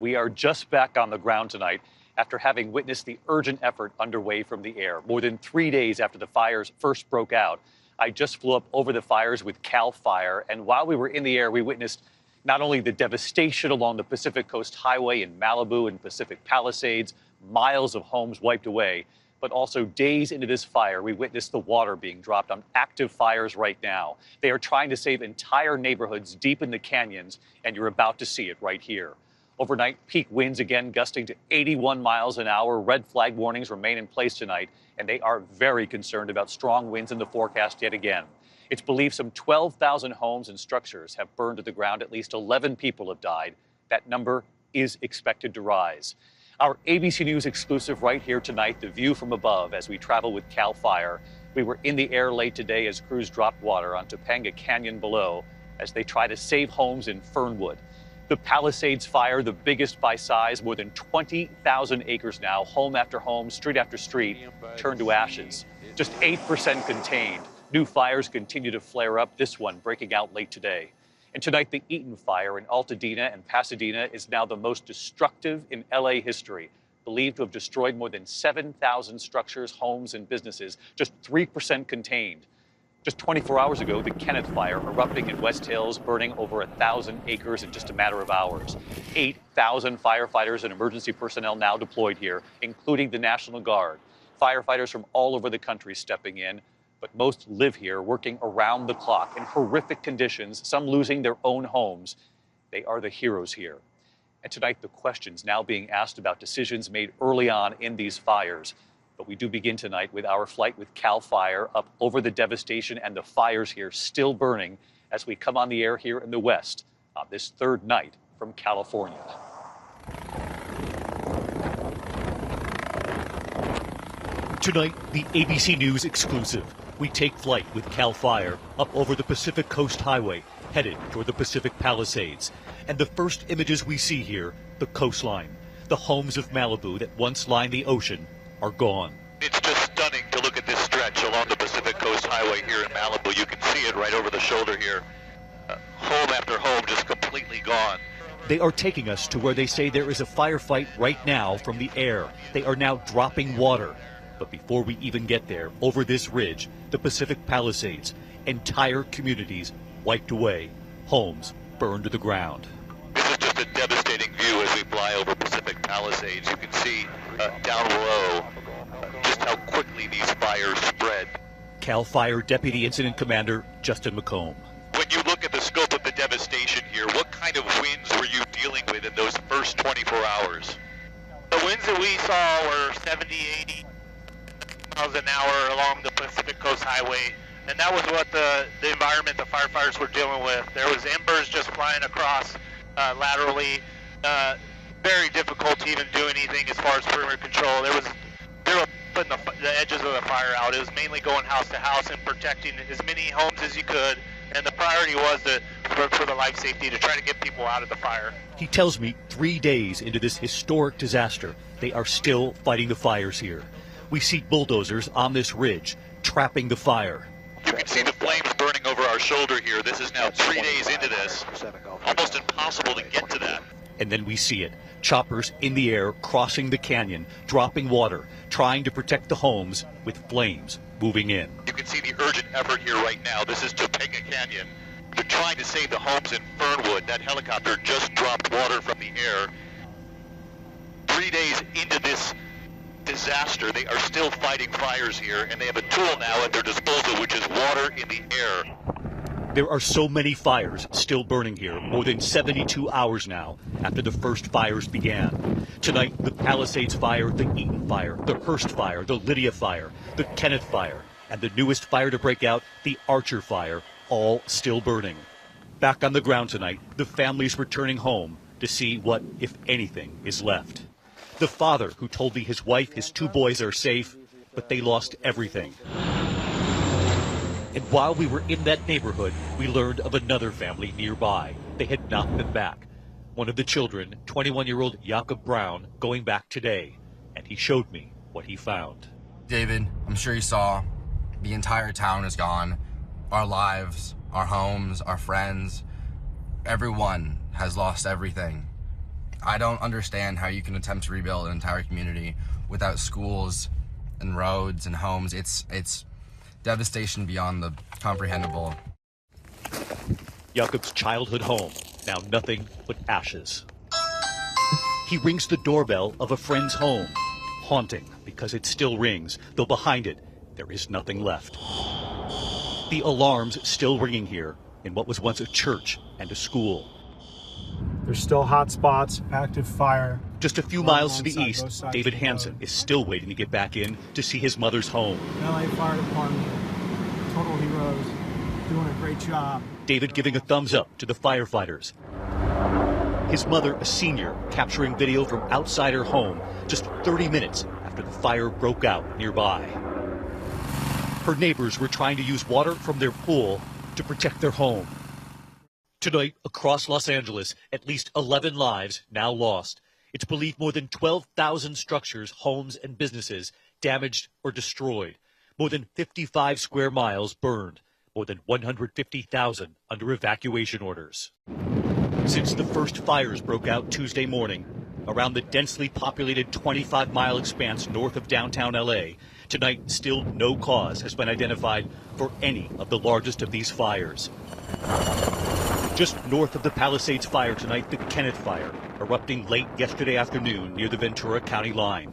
We are just back on the ground tonight after having witnessed the urgent effort underway from the air. More than 3 days after the fires first broke out, I just flew up over the fires with Cal Fire, and while we were in the air, we witnessed not only the devastation along the Pacific Coast Highway in Malibu and Pacific Palisades, miles of homes wiped away, but also days into this fire, we witnessed the water being dropped on active fires right now. They are trying to save entire neighborhoods deep in the canyons, and you're about to see it right here. Overnight, peak winds again gusting to 81 miles an hour. Red flag warnings remain in place tonight, and they are very concerned about strong winds in the forecast yet again. It's believed some 12,000 homes and structures have burned to the ground. At least 11 people have died. That number is expected to rise. Our ABC News exclusive right here tonight, the view from above as we travel with Cal Fire. We were in the air late today as crews dropped water on Topanga Canyon below as they try to save homes in Fernwood. The Palisades fire, the biggest by size, more than 20,000 acres now, home after home, street after street, turned to ashes. Just 8% contained. New fires continue to flare up, this one breaking out late today. And tonight, the Eaton fire in Altadena and Pasadena is now the most destructive in LA history, believed to have destroyed more than 7,000 structures, homes, and businesses, just 3% contained. Just 24 hours ago, the Kenneth fire erupting in West Hills, burning over 1,000 acres in just a matter of hours. 8,000 firefighters and emergency personnel now deployed here, including the National Guard. Firefighters from all over the country stepping in, but most live here, working around the clock in horrific conditions, some losing their own homes. They are the heroes here. And tonight, the questions now being asked about decisions made early on in these fires. But we do begin tonight with our flight with Cal Fire up over the devastation and the fires here still burning as we come on the air here in the West on this third night from California. Tonight, the ABC News exclusive. We take flight with Cal Fire up over the Pacific Coast Highway, headed toward the Pacific Palisades. And the first images we see here, the coastline. The homes of Malibu that once lined the ocean are gone. It's just stunning to look at this stretch along the Pacific Coast Highway here in Malibu. You can see it right over the shoulder here. Home after home just completely gone. They are taking us to where they say there is a firefight right now from the air. They are now dropping water. But before we even get there, over this ridge, the Pacific Palisades, entire communities wiped away, homes burned to the ground. This is just a devastating view as we fly over Pacific Palisades. You can see down below just how quickly these fires spread. Cal Fire Deputy Incident Commander Justin McComb. When you look at the scope of the devastation here, what kind of winds were you dealing with in those first 24 hours? The winds that we saw were 70, 80 miles an hour along the Pacific Coast Highway, and that was what the environment the firefighters were dealing with. There was embers just flying across laterally. Very difficult to even do anything as far as perimeter control. They were putting the edges of the fire out. It was mainly going house to house and protecting as many homes as you could. And the priority was for the life safety to try to get people out of the fire. He tells me 3 days into this historic disaster, they are still fighting the fires here. We see bulldozers on this ridge trapping the fire. You can see the flames burning over our shoulder here. This is now 3 days into this. Almost impossible to get to that. And then we see it. Choppers in the air, crossing the canyon, dropping water, trying to protect the homes with flames moving in. You can see the urgent effort here right now. This is Topanga Canyon. They're trying to save the homes in Fernwood. That helicopter just dropped water from the air. 3 days into this disaster, they are still fighting fires here, and they have a tool now at their disposal, which is water in the air. There are so many fires still burning here, more than 72 hours now after the first fires began. Tonight, the Palisades fire, the Eaton fire, the Hearst fire, the Lydia fire, the Kenneth fire, and the newest fire to break out, the Archer fire, all still burning. Back on the ground tonight, the families returning home to see what, if anything, is left. The father who told me his wife, his 2 boys are safe, but they lost everything. And while we were in that neighborhood, we learned of another family nearby. They had not been back. One of the children, 21-year-old Jacob Brown, going back today, and he showed me what he found. David, I'm sure you saw, the entire town is gone. Our lives, our homes, our friends, everyone has lost everything. I don't understand how you can attempt to rebuild an entire community without schools and roads and homes. It's devastation beyond the comprehensible. Jakub's childhood home, now nothing but ashes. He rings the doorbell of a friend's home, haunting because it still rings, though behind it there is nothing left. The alarms still ringing here in what was once a church and a school. There's still hot spots, active fire. Just a few miles to the east, David Hansen is still waiting to get back in to see his mother's home. LA Fire Department, total heroes, doing a great job. David giving a thumbs up to the firefighters. His mother, a senior, capturing video from outside her home just 30 minutes after the fire broke out nearby. Her neighbors were trying to use water from their pool to protect their home. Tonight, across Los Angeles, at least 11 lives now lost. It's believed more than 12,000 structures, homes, and businesses damaged or destroyed. More than 55 square miles burned. More than 150,000 under evacuation orders. Since the first fires broke out Tuesday morning around the densely populated 25-mile expanse north of downtown LA, tonight still no cause has been identified for any of the largest of these fires. Just north of the Palisades fire tonight, the Kenneth Fire, erupting late yesterday afternoon near the Ventura County line.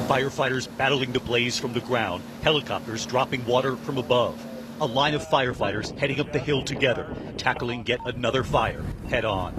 Firefighters battling the blaze from the ground, helicopters dropping water from above. A line of firefighters heading up the hill together, tackling yet another fire head on.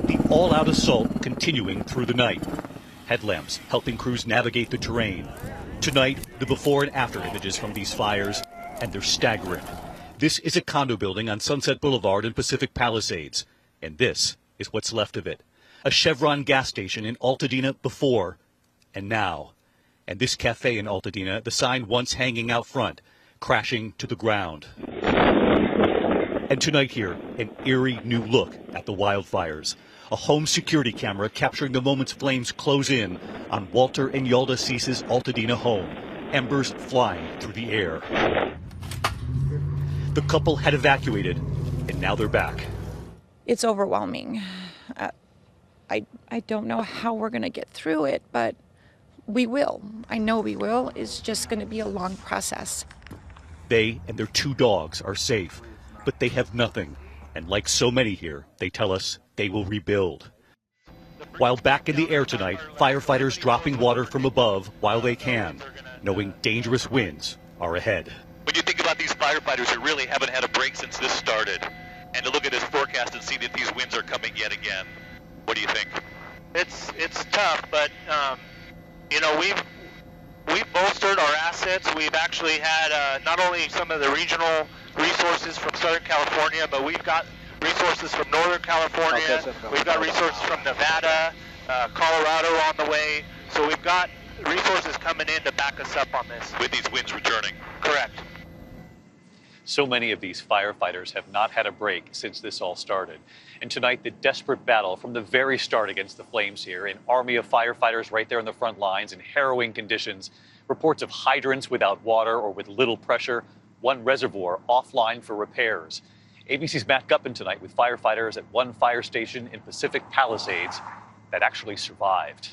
The all-out assault continuing through the night. Headlamps helping crews navigate the terrain. Tonight, the before and after images from these fires, and they're staggering. This is a condo building on Sunset Boulevard in Pacific Palisades, and this is what's left of it. A Chevron gas station in Altadena before and now. And this cafe in Altadena, the sign once hanging out front, crashing to the ground. And tonight here, an eerie new look at the wildfires. A home security camera capturing the moments flames close in on Walter and Yalda Cease's Altadena home, embers flying through the air. The couple had evacuated, and now they're back. It's overwhelming. I don't know how we're going to get through it, but we will. I know we will. It's just going to be a long process. They and their 2 dogs are safe, but they have nothing. And like so many here, they tell us they will rebuild. While back in the air tonight, firefighters dropping water from above while they can, knowing dangerous winds are ahead. When you think about these firefighters who really haven't had a break since this started, and to look at this forecast and see that these winds are coming yet again, what do you think? It's tough, but you know, we've bolstered our assets. We've actually had not only some of the regional resources from Southern California, but we've got resources from Northern California. We've got resources from Nevada, Colorado on the way. So we've got resources coming in to back us up on this. With these winds returning. Correct. So many of these firefighters have not had a break since this all started. And tonight, the desperate battle from the very start against the flames here. An army of firefighters right there in the front lines in harrowing conditions. Reports of hydrants without water or with little pressure. One reservoir offline for repairs. ABC's Matt Gutman tonight with firefighters at one fire station in Pacific Palisades that actually survived.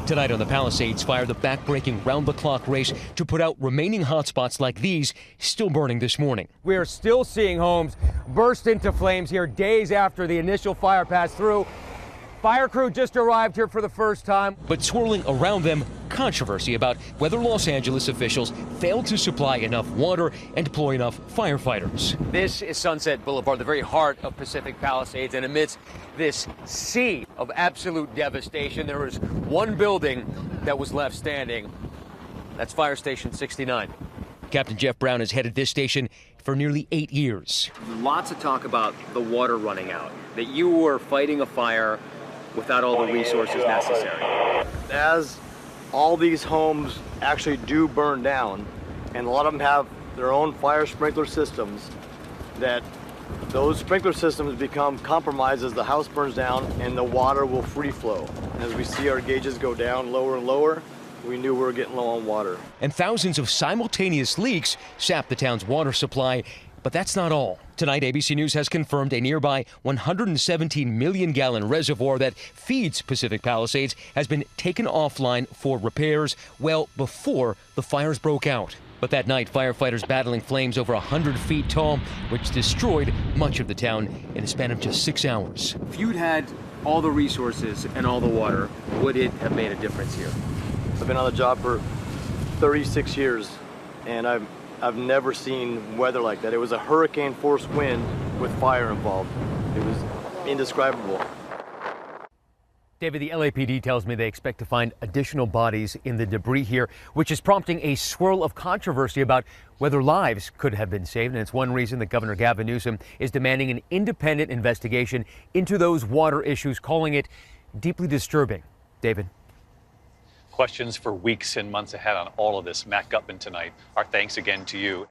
Tonight on the Palisades Fire, the back-breaking round-the-clock race to put out remaining hotspots like these still burning this morning. We are still seeing homes burst into flames here days after the initial fire passed through. Fire crew just arrived here for the first time. But swirling around them, controversy about whether Los Angeles officials failed to supply enough water and deploy enough firefighters. This is Sunset Boulevard, the very heart of Pacific Palisades, and amidst this sea of absolute devastation, there was one building that was left standing. That's Fire Station 69. Captain Jeff Brown has headed this station for nearly 8 years. Lots of talk about the water running out, that you were fighting a fire without all the resources necessary. As all these homes actually do burn down, and a lot of them have their own fire sprinkler systems, that those sprinkler systems become compromised as the house burns down and the water will free flow. As we see our gauges go down lower and lower, we knew we were getting low on water. And thousands of simultaneous leaks sapped the town's water supply, But that's not all. Tonight, ABC News has confirmed a nearby 117 million gallon reservoir that feeds Pacific Palisades has been taken offline for repairs well before the fires broke out. But that night, firefighters battling flames over 100 feet tall, which destroyed much of the town in a span of just 6 hours. If you'd had all the resources and all the water, would it have made a difference here? I've been on the job for 36 years, and I've never seen weather like that. It was a hurricane force wind with fire involved. It was indescribable. David, the LAPD tells me they expect to find additional bodies in the debris here, which is prompting a swirl of controversy about whether lives could have been saved. And it's one reason that Governor Gavin Newsom is demanding an independent investigation into those water issues, calling it deeply disturbing. David. Questions for weeks and months ahead on all of this. Matt Gutman tonight. Our thanks again to you.